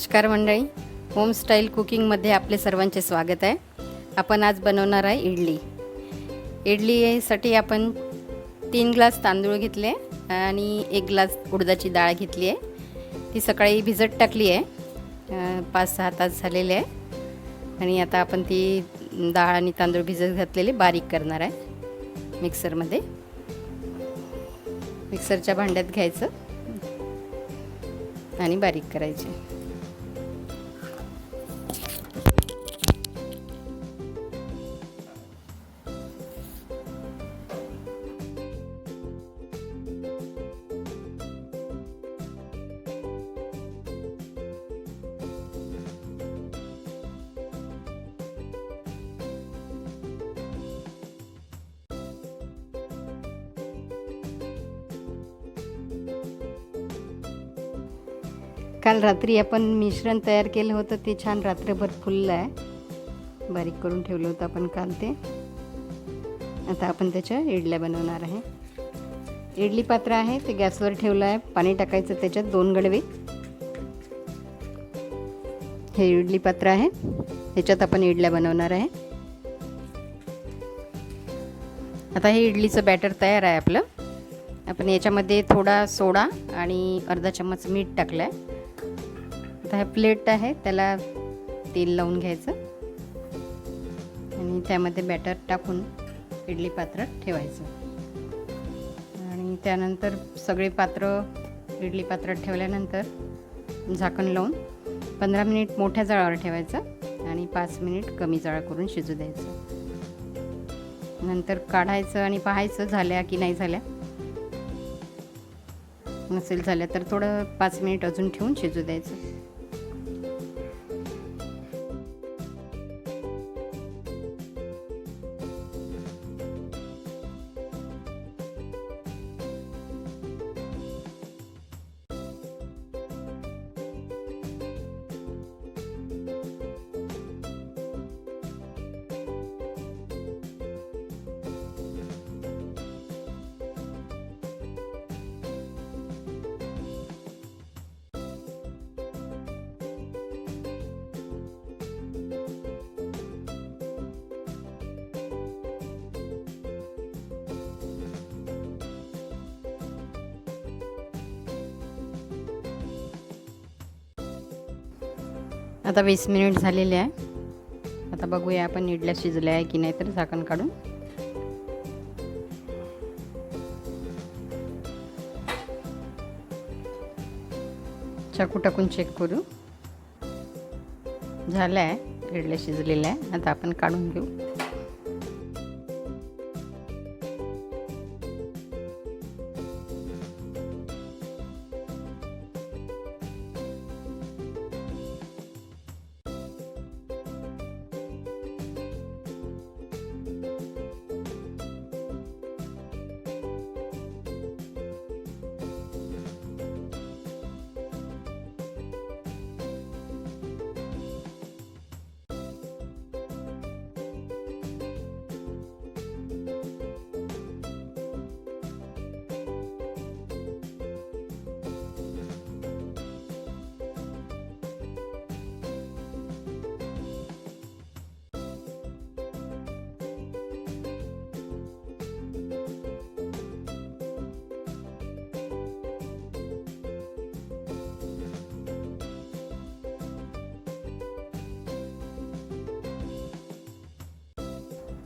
नमस्कार मंडळी, home style कुकिंगमध्ये आपले सर्वांचे स्वागत आहे. आपण आज बनवणार आहे इडली. इडलीसाठी आपण 3 ग्लास तांदूळ घेतले आणि 1 ग्लास उडदाची डाळ घेतली आहे. ती सकाळी भिजत टाकली आहे. 5-6 तास झालेले आहे आणि आता आपण ती डाळ आणि तांदूळ भिजत घातलेले बारीक करणार आहे मिक्सरमध्ये. मिक्सरच्या भांड्यात घ्यायचं आणि बारीक करायचे. काल रात्री आपण मिश्रण तयार केलं होतं, ते छान रात्रभर फुललं आहे. बारीक करून ठेवलं होतं आपण काल ते. आता आपण त्याच्या इडल्या बनवणार आहे. इडली पात्र आहे ते गॅसवर ठेवलं आहे. पाणी टाकायचं त्याच्यात 2 गडवे. हे इडली पात्र आहे, त्याच्यात आपण इडल्या बनवणार आहे. आता हे इडलीचं बॅटर तयार आहे आपलं. आपण याच्यामध्ये थोडा सोडा आणि अर्धा चम्मच मीठ टाकलं आहे. आता हे प्लेट आहे, त्याला तेल लावून घ्यायचं आणि त्यामध्ये बॅटर टाकून इडली पात्रात ठेवायचं. आणि त्यानंतर सगळे पात्र इडली पात्रात ठेवल्यानंतर झाकण लावून 15 मिनिट मोठ्या जाळावर ठेवायचं आणि 5 मिनिट कमी जाळ करून शिजू द्यायचं. नंतर काढायचं आणि पाहायचं झाल्या की नाही झाल्या. नसेल झाल्या तर थोडं 5 मिनिट अजून ठेवून शिजू द्यायचं. आता 20 मिनिट झालेले आहे. आता बघूया आपण इडल्या शिजल्या आहे की नाही. तर झाकण काढून चाकू टाकून चेक करू. झाल्या आहे, इडल्या शिजलेल्या आहे. आता आपण काढून घेऊ.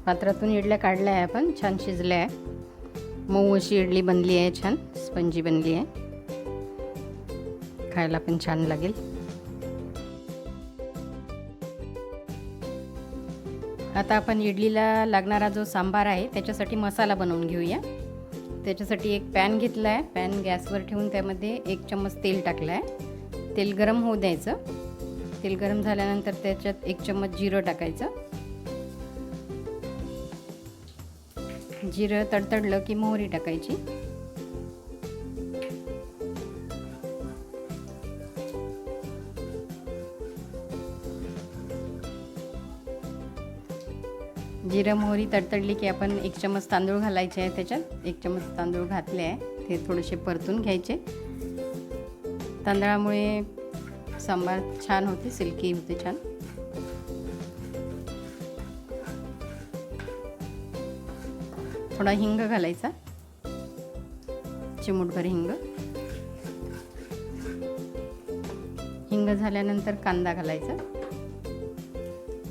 पात्रातून इडल्या काढल्या आहे आपण. छान शिजल्या आहे. मऊ अशी इडली बनली आहे, छान स्पंजी बनली आहे. खायला पण छान लागेल. आता आपण इडलीला लागणारा जो सांबार आहे त्याच्यासाठी मसाला बनवून घेऊया. त्याच्यासाठी एक पॅन घेतला आहे. पॅन गॅसवर ठेवून त्यामध्ये 1 चम्मच तेल टाकलं आहे. तेल गरम होऊ द्यायचं. तेल गरम झाल्यानंतर त्याच्यात 1 चम्मच जिरं टाकायचं. जिरं तडतडलं की मोहरी टाकायची. जिरं मोहरी तडतडली की आपण 1 चम्मच तांदूळ घालायचे आहे. त्याच्यात 1 चम्मच तांदूळ घातले आहे. ते थोडेसे परतून घ्यायचे. तांदळामुळे सांबार छान होते, सिल्की होते छान. थोडा हिंग घालायचा, चिमूटभर हिंग. हिंग झाल्यानंतर कांदा घालायचा,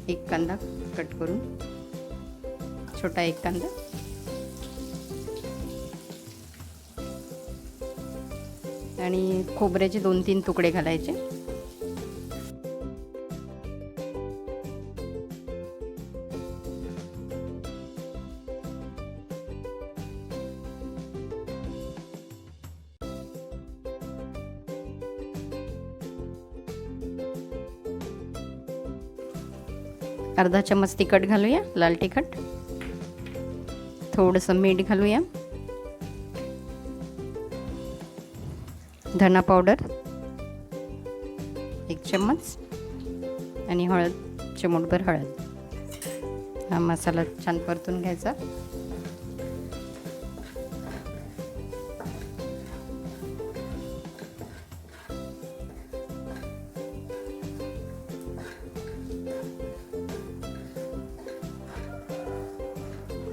एक कांदा कट करून, छोटा एक कांदा. आणि खोबऱ्याचे 2-3 तुकडे घालायचे. अर्धा चम्मच तिखट घालूया, लाल तिखट. थोडंसं मीठ घालूया. धना पावडर 1 चम्मच आणि हळद, चिमूटभर हळद. हा मसाला छान परतून घ्यायचा.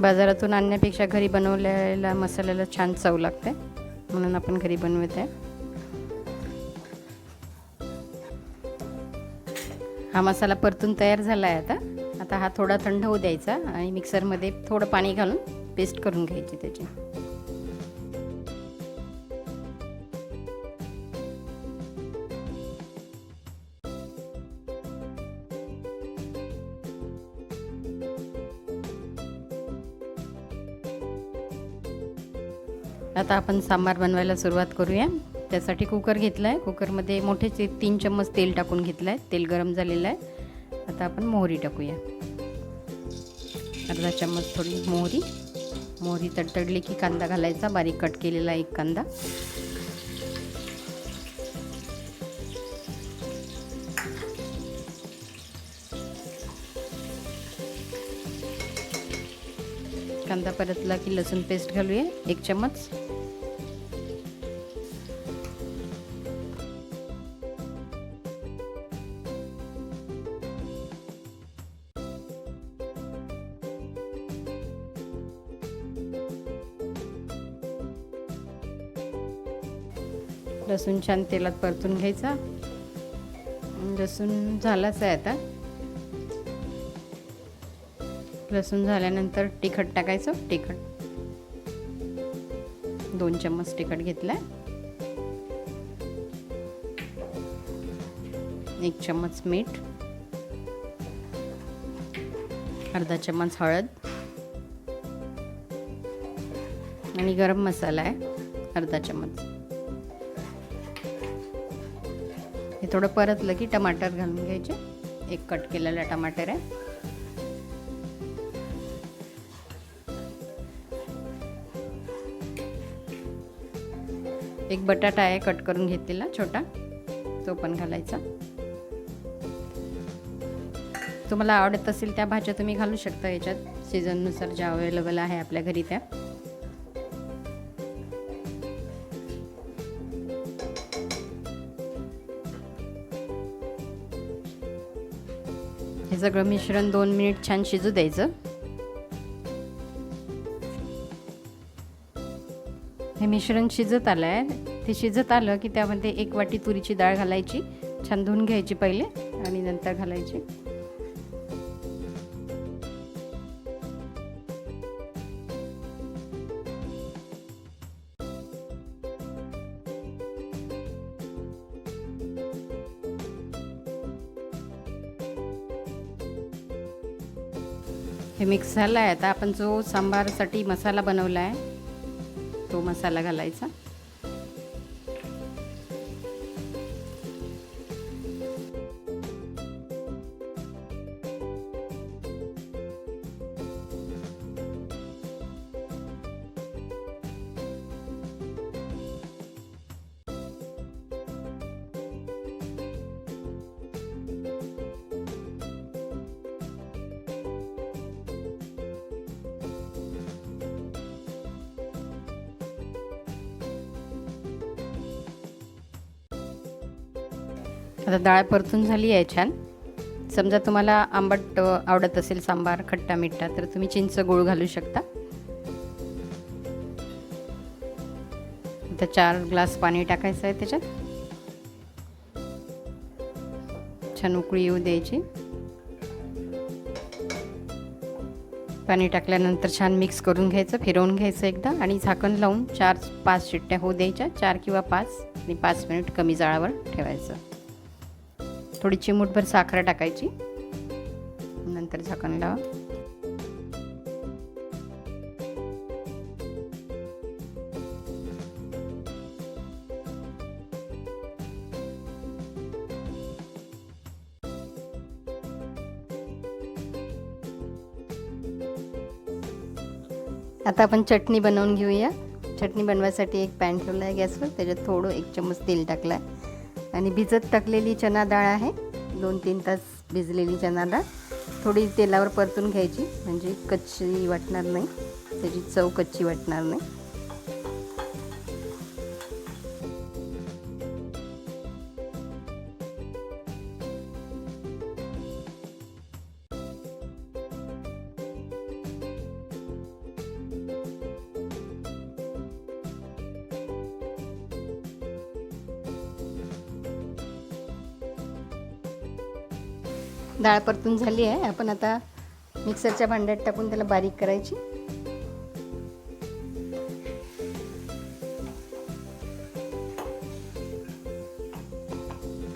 बाजारातून आणण्यापेक्षा घरी बनवलेल्या मसाल्याला छान चव लागते, म्हणून आपण घरी बनवत आहे. हा मसाला परतून तयार झाला आहे. आता हा थोडा थंड होऊ द्यायचा आणि मिक्सरमध्ये थोडं पाणी घालून पेस्ट करून घ्यायची त्याची. आता आपण सांबार बनवायला सुरुवात करूया. त्यासाठी कुकर घेतला आहे. कुकरमध्ये मोठे 3 चम्मच तेल टाकून घेतलं आहे. तेल गरम झालेलं आहे. आता आपण मोहरी टाकूया. अर्धा चम्मच थोडी मोहरी. मोहरी तडतडली की कांदा घालायचा, बारीक कट केलेला एक कांदा. कांदा परतला की लसूण पेस्ट घालूया 1 चम्मच. लसूण छान तेलात परतून घ्यायचा. लसूण झालाच आहे आता. लसूण झाल्यानंतर तिखट टाकायचं. तिखट 2 चम्मच तिखट घेतलाय. 1 चम्मच मीठ. अर्धा चम्मच हळद आणि गरम मसाला आहे अर्धा चम्मच. हे थोडं परतलं की टमाटर घालून घ्यायचे. एक कट केलेला टमाटर आहे. एक बटाटा आहे कट करून घेतलेला छोटा, तो पण घालायचा. तुम्हाला आवडत असेल त्या भाज्या तुम्ही घालू शकता याच्यात, सीझननुसार ज्या अवेलेबल आहे आपल्या घरी त्या. हे सगळं मिश्रण 2 मिनिट छान शिजू द्यायचं. हे मिश्रण शिजत आलं आहे. ते शिजत आलं की त्यामध्ये 1 वाटी तुरीची डाळ घालायची. छान धुवून घ्यायची पहिले आणि नंतर घालायची. हे मिक्स झालं आहे. आता आपण जो सांबारसाठी मसाला बनवला आहे तो मसाला घालायचा. आता डाळ परतून झाली आहे छान. समजा तुम्हाला आंबट आवडत असेल सांबार खट्टा मिठा तर तुम्ही चिंच गूळ घालू शकता. आता 4 ग्लास पाणी टाकायचं आहे त्याच्यात. छान उकळी येऊ द्यायची. पाणी टाकल्यानंतर छान मिक्स करून घ्यायचं, फिरवून घ्यायचं एकदा आणि झाकण लावून 4-5 शिट्ट्या होऊ द्यायच्या. 4 किंवा 5 आणि 5 मिनिट कमी जाळावर ठेवायचं. थोडी चिमूटभर साखर टाकायची, नंतर झाकण लावा. आता आपण चटणी बनवून घेऊया. चटणी बनवायसाठी एक पॅन ठेवला आहे गॅसवर. त्याच्यात थोडं 1 चम्मच तेल टाकलं आहे आणि भिजत टाकलेली चणा डाळ आहे. 2-3 तास भिजलेली चणा डाळ थोडी तेलावर परतून घ्यायची, म्हणजे कच्ची वाटणार नाही, त्याची चव कच्ची वाटणार नाही. डाळ परतून झाली आहे. आपण आता मिक्सरच्या भांड्यात टाकून त्याला बारीक करायची.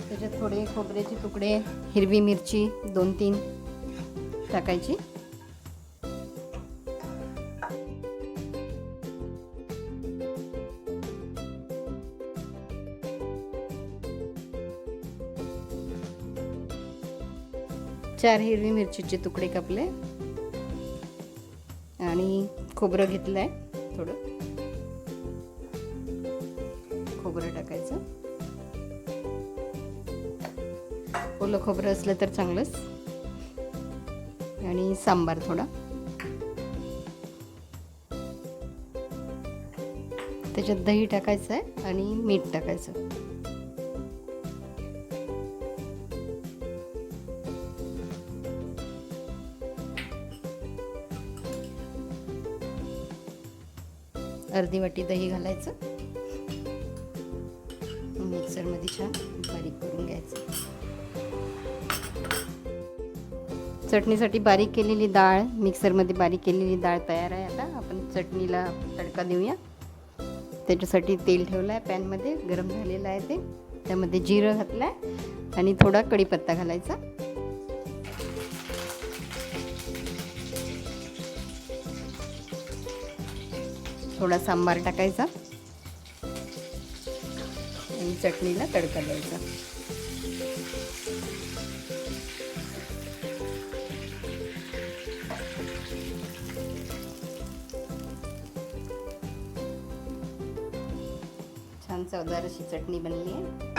त्याच्यात थोडे खोबऱ्याचे तुकडे, हिरवी मिरची 2-3 टाकायची. चार हिरवी मिरचीचे तुकडे कापले आणि खोबरं घेतलं आहे. थोडं खोबरं टाकायचं. ओलं खोबरं असलं तर चांगलंच. आणि सांबार थोडा. त्याच्यात दही टाकायचं आहे आणि मीठ टाकायचं. अर्धी वाटी दही घालायचं. मिक्सरमध्ये छान बारीक करून घ्यायचं. चटणीसाठी बारीक केलेली डाळ, मिक्सरमध्ये बारीक केलेली डाळ तयार आहे. आता आपण चटणीला तडका देऊया. त्याच्यासाठी तेल ठेवलं आहे पॅनमध्ये, गरम झालेलं आहे ते. त्यामध्ये जिरं घातलं आहे आणि थोडा कढीपत्ता घालायचा. थोडा सांबार टाकायचा आणि चटणीला तडका द्यायचा. छान चवदार अशी चटणी बनली आहे.